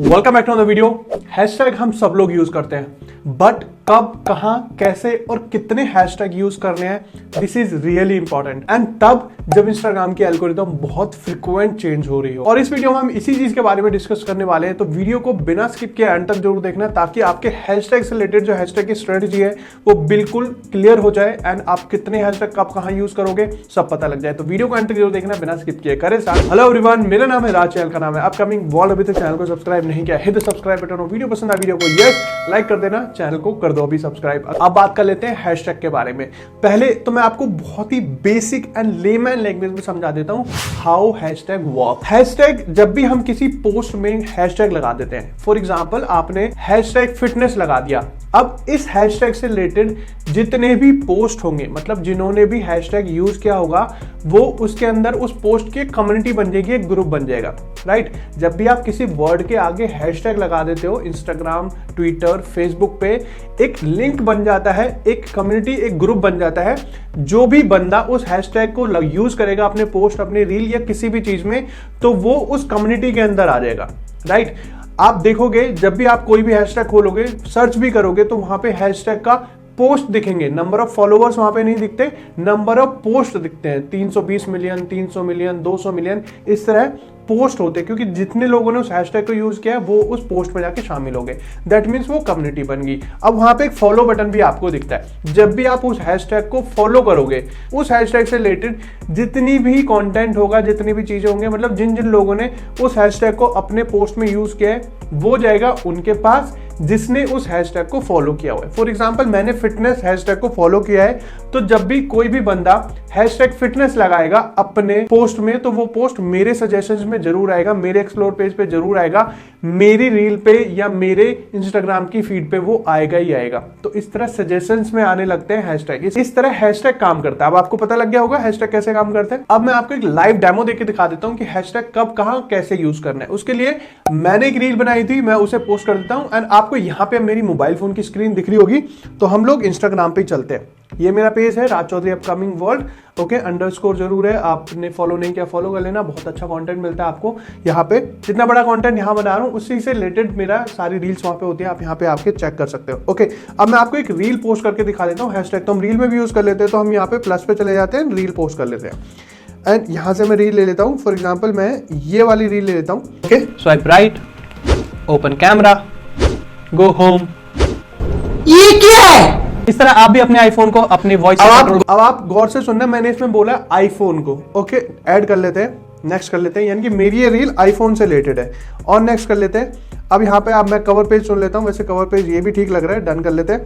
Welcome back to the video. Hashtag हम सब लोग यूज करते हैं, बट कब, कहां, कैसे और कितने हैशटैग यूज करने हैं, this is really important. And तब जब इंस्टाग्राम की एल्गोरिथम बहुत फ्रिक्वेंट चेंज हो रही हो। और इस वीडियो में हम इसी चीज के बारे में डिस्कस करने वाले हैं, तो वीडियो को बिना स्किप किए एंड तक जरूर देखना, ताकि आपके हैशटैग से रिलेटेड जो हैशटैग की स्ट्रेटेजी है वो बिल्कुल क्लियर हो जाए एंड आप कितने हैशटैग कब कहां यूज करोगे सब पता लग जाए। तो वीडियो को एंड तक जरूर देखना बिना स्किप किए। करें स्टार्ट। हेलो एवरीवन, मेरा नाम है राज, चैनल का नाम है अपकमिंग वर्ल्ड। अभी तक चैनल को सब्सक्राइब नहीं किया, hit the subscribe button. Video पसंद आया वीडियो को यस लाइक कर देना, चैनल को कर दो अभी सब्सक्राइब। अब बात कर लेते हैं हैशटैग के बारे में। पहले तो मैं आपको बहुत ही बेसिक एंड लेमैन लैंग्वेज में समझा देता हूं हाउ हैशटैग वर्क। हैशटैग, जब भी हम किसी पोस्ट में हैशटैग लगा देते हैं, फॉर एग्जांपल आपने हैशटैग फिटनेस लगा दिया, अब इस हैशटैग से रिलेटेड जितने भी पोस्ट होंगे, मतलब जिन्होंने भी हैशटैग यूज किया होगा, वो उसके अंदर उस पोस्ट की कम्युनिटी बन जाएगी, एक ग्रुप बन जाएगा, राइट। जब भी आप किसी वर्ड के आगे हैशटैग लगा देते हो, इंस्टाग्राम, ट्विटर, फेसबुक पे एक लिंक बन जाता है, एक कम्युनिटी, एक ग्रुप बन जाता है। जो भी बंदा उस हैशटैग को यूज करेगा अपने पोस्ट, अपने रील या किसी भी चीज में, तो वो उस कम्युनिटी के अंदर आ जाएगा, राइट। आप देखोगे जब भी आप कोई भी हैशटैग खोलोगे, सर्च भी करोगे, तो वहां पे हैशटैग का पोस्ट दिखेंगे। नंबर ऑफ फॉलोअर्स वहां पे नहीं दिखते, नंबर ऑफ पोस्ट दिखते हैं। 320 मिलियन, 300 मिलियन, 200 मिलियन, इस तरह पोस्ट होते हैं, क्योंकि जितने लोगों ने उस हैशटैग को यूज किया है वो उस पोस्ट में जाके शामिल हो गए। दैट मींस वो कम्युनिटी बन गई। अब वहां पे एक फॉलो बटन भी आपको दिखता है। जब भी आप उस हैशटैग को फॉलो करोगे, उस हैशटैग से रिलेटेड जितनी भी कंटेंट होगा, जितनी भी चीजें होंगे, मतलब जिन जिन लोगों ने उस हैशटैग को अपने पोस्ट में यूज किया है, वो जाएगा उनके पास जिसने उस हैशटैग को फॉलो किया हुआ है। फॉर एग्जांपल मैंने फिटनेस हैशटैग को फॉलो किया है, तो जब भी कोई भी बंदा हैशटैग फिटनेस लगाएगा अपने पोस्ट में, तो वो पोस्ट मेरे सजेशंस में जरूर आएगा, मेरे एक्सप्लोर पेज पे जरूर आएगा, मेरी रील पे या मेरे इंस्टाग्राम की फीड पे वो आएगा ही आएगा। तो इस तरह सजेशंस में आने लगते हैं हैशटैग। इस तरह हैशटैग काम करता है। अब आपको पता लग गया होगा हैशटैग कैसे काम करते हैं। अब मैं आपको एक लाइव डेमो देके दिखा देता हूं कि हैशटैग कब, कहां, कैसे यूज करना है। उसके लिए मैंने एक रील बनाई थी, मैं उसे पोस्ट कर देता हूं एंड आपको यहां पे मेरी मोबाइल फोन की स्क्रीन दिख रही होगी। तो हम लोग इंस्टाग्राम पे चलते हैं। ये मेरा पेज है Raj Chaudhary upcoming world, okay. Underscore जरूर है, आपने फॉलो नहीं किया फॉलो कर लेना, बहुत अच्छा कंटेंट मिलता है आपको यहाँ पे। जितना बड़ा कंटेंट यहाँ बना रहा हूँ उसी से रिलेटेड मेरा सारी रील्स वहां पे होती है, आप यहाँ पे आके चेक कर सकते हो, ओके। अब मैं आपको एक रील पोस्ट करके दिखा देता हूँ। हैशटैग तो हम रील में भी यूज कर लेते हैं, तो हम यहाँ पे प्लस पे चले जाते हैं, रील पोस्ट कर लेते हैं एंड यहाँ से मैं रील ले लेता हूँ। फॉर एग्जाम्पल मैं ये वाली रील ले लेता हूँ, okay. Swipe right, open camera, go home. ये क्या है? इस तरह आप भी अपने आईफोन को अपने वॉइस अब आप गौर से सुनना, मैंने इसमें बोला आईफोन को, ओके। ऐड कर लेते हैं, नेक्स्ट कर लेते हैं, यानी कि मेरी ये रील आईफोन से रिलेटेड है, और नेक्स्ट कर लेते हैं। अब यहाँ पे अब मैं कवर पेज सुन लेता हूँ, वैसे कवर पेज ये भी ठीक लग रहा है, डन कर लेते हैं।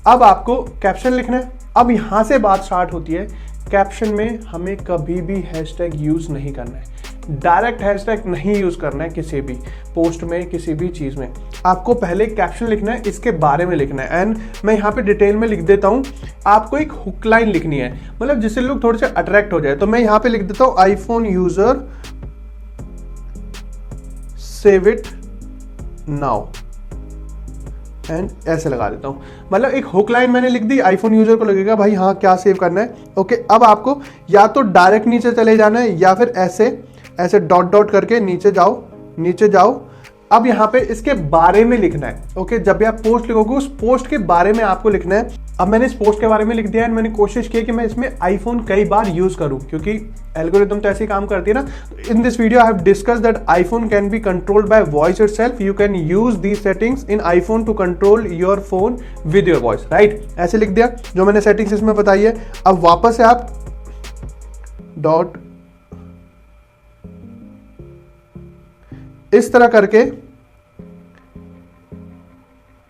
अब आपको कैप्शन लिखना है। अब यहाँ से बात स्टार्ट होती है। कैप्शन में हमें कभी भी हैशटैग यूज नहीं करना है, डायरेक्ट हैशटैग नहीं यूज करना है किसी भी पोस्ट में, किसी भी चीज में। आपको पहले कैप्शन लिखना है, इसके बारे में लिखना है एंड मैं यहाँ पे डिटेल में लिख देता हूँ। आपको एक हुक लाइन लिखनी है, मतलब जिससे लोग थोड़े से अट्रैक्ट हो जाए। तो मैं यहाँ पे लिख देता हूँ iPhone user save it now and ऐसे लगा देता हूं। मतलब एक हुक लाइन मैंने लिख दी, आईफोन यूजर को लगेगा भाई हाँ क्या सेव करना है, ओके। अब आपको या तो डायरेक्ट नीचे चले जाना है, या फिर ऐसे ऐसे डॉट डॉट करके नीचे जाओ, नीचे जाओ। अब यहाँ पे इसके बारे में लिखना है, ओके। जब भी आप पोस्ट लिखोगे उस पोस्ट के बारे में आपको लिखना है। अब मैंने इस पोस्ट के बारे में लिख दिया है, मैंने कोशिश की कि मैं इसमें आईफोन कई बार यूज करूं, क्योंकि एल्गोरिथम तो ऐसे ही काम करती है ना। In this video I have discussed that iPhone can be controlled by voice itself. You can use these settings in iPhone to control your phone with your voice, right. ऐसे लिख दिया जो मैंने सेटिंग्स इसमें बताई है। अब वापस से आप डॉट इस तरह करके,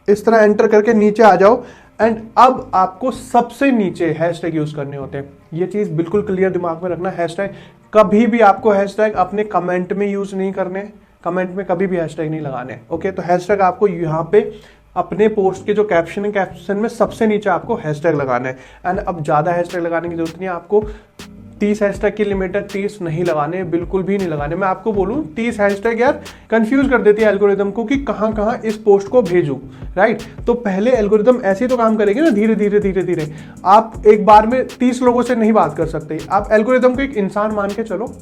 इस तरह एंटर करके नीचे आ जाओ एंड अब आपको सबसे नीचे हैशटैग यूज करने होते हैं। ये चीज बिल्कुल क्लियर दिमाग में रखना। हैशटैग कभी भी आपको हैशटैग अपने कमेंट में यूज नहीं करने, कमेंट में कभी भी हैशटैग नहीं लगाने, ओके। तो हैशटैग आपको यहाँ पे अपने पोस्ट के जो कैप्शन है, कैप्शन में सबसे नीचे आपको हैशटैग लगाना है एंड अब ज्यादा हैशटैग लगाने की जरूरत नहीं है आपको। 30 हैशटैग की लिमिट है, 30 नहीं लगाने, बिल्कुल भी नहीं लगाने। मैं आपको बोलूं 30 हैशटैग यार कंफ्यूज कर देती है एल्गोरिदम को कि कहां कहां इस पोस्ट को भेजूं, राइट। तो पहले एल्गोरिदम ऐसे ही तो काम करेगी ना, धीरे धीरे धीरे धीरे। आप एक बार में 30 लोगों से नहीं बात कर सकते। आप एल्गोरिदम को एक इंसान मान के चलो,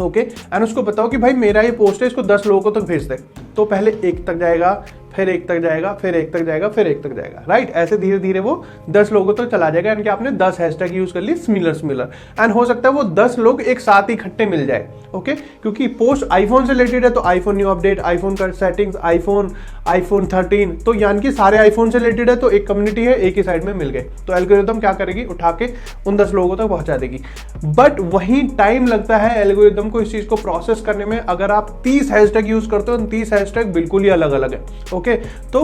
ओके एंड उसको बताओ कि भाई मेरा ये पोस्ट है, इसको 10 लोगों को तक भेज दे। तो पहले 1 तक जाएगा, फिर 1 तक जाएगा, फिर 1 तक जाएगा, फिर 1 तक जाएगा, राइट। ऐसे धीरे धीरे वो 10 लोगों तक चला जाएगा, यानी कि आपने 10 हैशटैग यूज कर ली सिमिलर एंड हो सकता है वो 10 लोग एक साथ ही इकट्ठे मिल जाए। ओके क्योंकि पोस्ट आईफोन से रिलेटेड है तो आईफोन न्यू अपडेट, आईफोन का सेटिंग्स, आईफोन 13, तो यानी कि सारे आईफोन से रिलेटेड है, तो एक कम्युनिटी है, एक ही साइड में मिल गए। तो एल्गोरिथम क्या करेगी, उठा के उन 10 लोगों तक पहुंचा देगी। बट वहीं टाइम लगता है एल्गोरिथम को इस चीज को प्रोसेस करने में। अगर आप 30 हैशटैग यूज करते हो, 30 हैशटैग बिल्कुल ही अलग अलग है। ओके तो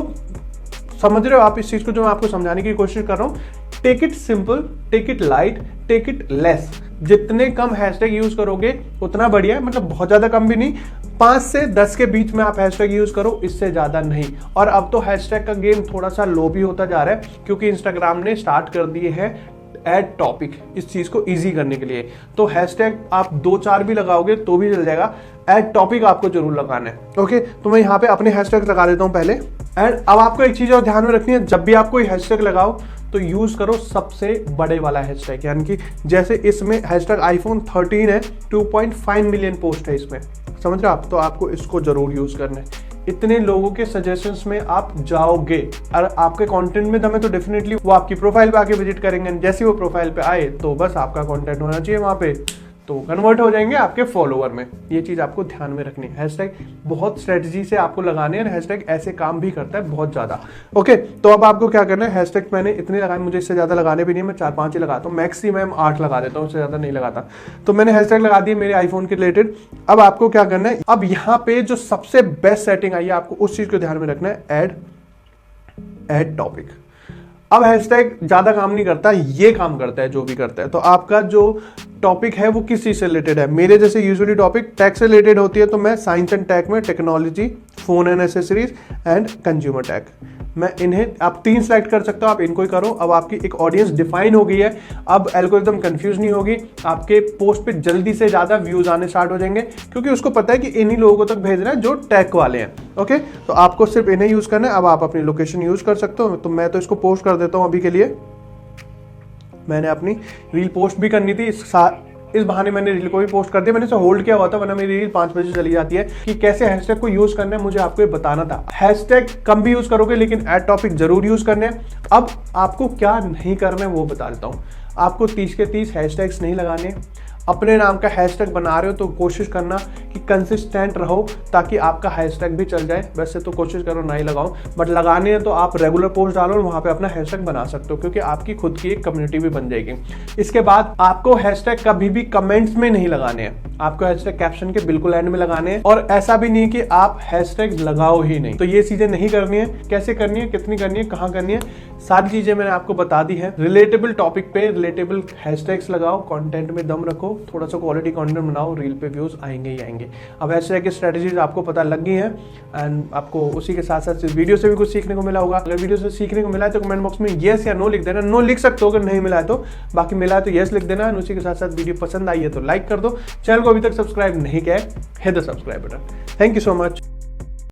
समझ रहे हो आप इस चीज को जो मैं आपको समझाने की कोशिश कर रहा हूं। Take it simple, take it light, take it less. जितने कम हैशटैग यूज करोगे उतना बढ़िया है, मतलब बहुत ज्यादा कम भी नहीं, 5 से 10 के बीच में आप हैशटैग यूज करो, इससे ज्यादा नहीं। और अब तो हैशटैग का गेम थोड़ा सा लो भी होता जा रहा है, क्योंकि इंस्टाग्राम ने स्टार्ट कर दिए हैं ऐड टॉपिक इस चीज को इजी करने के लिए। तो हैशटैग आप 2-4 भी लगाओगे तो भी चल जाएगा, ऐड टॉपिक आपको जरूर लगाना है। ओके तो मैं यहाँ पे अपने हैशटैग लगा देता हूँ पहले। एंड अब आपको एक चीज और ध्यान में रखनी है, जब भी आप कोई हैशटैग लगाओ तो यूज करो सबसे बड़े वाला हैशटैग, यानी कि जैसे इसमें हैशटैग आईफोन 13 है, 2.5 मिलियन पोस्ट है इसमें, समझ रहे हो आप। तो आपको इसको जरूर यूज करना है। इतने लोगों के सजेशंस में आप जाओगे और आपके कंटेंट में दम है तो डेफिनेटली वो आपकी प्रोफाइल पे आके विजिट करेंगे। जैसे वो प्रोफाइल पे आए तो बस आपका कंटेंट होना चाहिए वहां पे, तो कन्वर्ट हो जाएंगे आपके फॉलोअर में। ये चीज आपको ध्यान में रखनी है। हैशटैग बहुत स्ट्रेटजी से आपको लगाने हैं, हैशटैग ऐसे काम भी करता है बहुत ज्यादा। ओके तो अब आपको क्या करना है, हैशटैग मैंने इतने लगाए, मुझे इससे ज्यादा लगाने भी नहीं, मैं 4-5 ही लगाता हूँ, मैक्सिमम 8 लगा देता हूँ, उससे ज्यादा नहीं लगाता। तो मैंने हैशटैग लगा दिए मेरे आईफोन के रिलेटेड। अब आपको क्या करना है, अब यहाँ पे जो सबसे बेस्ट सेटिंग आई है आपको उस चीज को ध्यान में रखना है, ऐड टॉपिक। अब हैशटैग ज्यादा काम नहीं करता, ये काम करता है जो भी करता है। तो आपका जो टॉपिक है वो किस चीज से रिलेटेड है, मेरे जैसे यूजुअली टॉपिक टेक से रिलेटेड होती है, तो मैं साइंस एंड टेक में technology, phone and accessories and consumer tech, मैं इन्हें आप 3 सेलेक्ट कर सकते हो, आप इनको ही करो। अब आपकी एक ऑडियंस डिफाइन हो गई है, अब एल्गोरिथम कंफ्यूज नहीं होगी, आपके पोस्ट पे जल्दी से ज्यादा व्यूज आने स्टार्ट हो जाएंगे, क्योंकि उसको पता है कि इन्हीं लोगों को तक भेजना है जो टेक वाले हैं। ओके तो आपको सिर्फ इन्हें यूज करना है। अब आप अपनी लोकेशन यूज कर सकते हो, तो मैं तो इसको पोस्ट कर देता हूं अभी के लिए। मैंने अपनी रील पोस्ट भी करनी थी, इस बहाने मैंने रील को भी पोस्ट कर दिया। मैंने इसे होल्ड किया हुआ था, वरना मेरी रील 5 बजे चली जाती है। कि कैसे हैशटैग को यूज करना है मुझे आपको ये बताना था। हैशटैग कम भी यूज करोगे लेकिन ऐड टॉपिक जरूर यूज करने हैं। अब आपको क्या नहीं करना है वो बता देता हूं। आपको 30 के 30 हैशटैग्स नहीं लगाने। अपने नाम का हैशटैग बना रहे हो तो कोशिश करना कि कंसिस्टेंट रहो, ताकि आपका हैशटैग भी चल जाए। वैसे तो कोशिश करो ना ही लगाओ, बट लगाने हैं तो आप रेगुलर पोस्ट डालो और वहां पे अपना हैशटैग बना सकते हो, क्योंकि आपकी खुद की एक कम्युनिटी भी बन जाएगी। इसके बाद आपको हैशटैग कभी भी कमेंट्स में नहीं लगाने हैं, आपको हैशटैग कैप्शन के बिल्कुल एंड में लगाने हैं। और ऐसा भी नहीं कि आप हैशटैग लगाओ ही नहीं, तो ये चीजें नहीं करनी है। कैसे करनी है, कितनी करनी है, कहाँ करनी है, सारी चीजें मैंने आपको बता दी है। रिलेटेबल टॉपिक पे रिलेटेबल हैशटैग्स लगाओ, कंटेंट में दम रखो, थोड़ा सा क्वालिटी कंटेंट बनाओ, रील पे व्यूज आएंगे ही आएंगे। अब हैशटैग की स्ट्रेटजीज आपको पता लग गई हैं एंड आपको उसी के साथ साथ इस वीडियो से भी कुछ सीखने को मिला होगा। अगर वीडियो से सीखने को मिला है तो कमेंट बॉक्स में येस या नो लिख देना। नो लिख सकते हो अगर नहीं मिला है तो, बाकी मिला है तो येस लिख देना। उसी के साथ साथ वीडियो पसंद आई है तो लाइक कर दो। चैनल को अभी तक सब्सक्राइब नहीं किया है, hit the subscribe button. Thank you so much.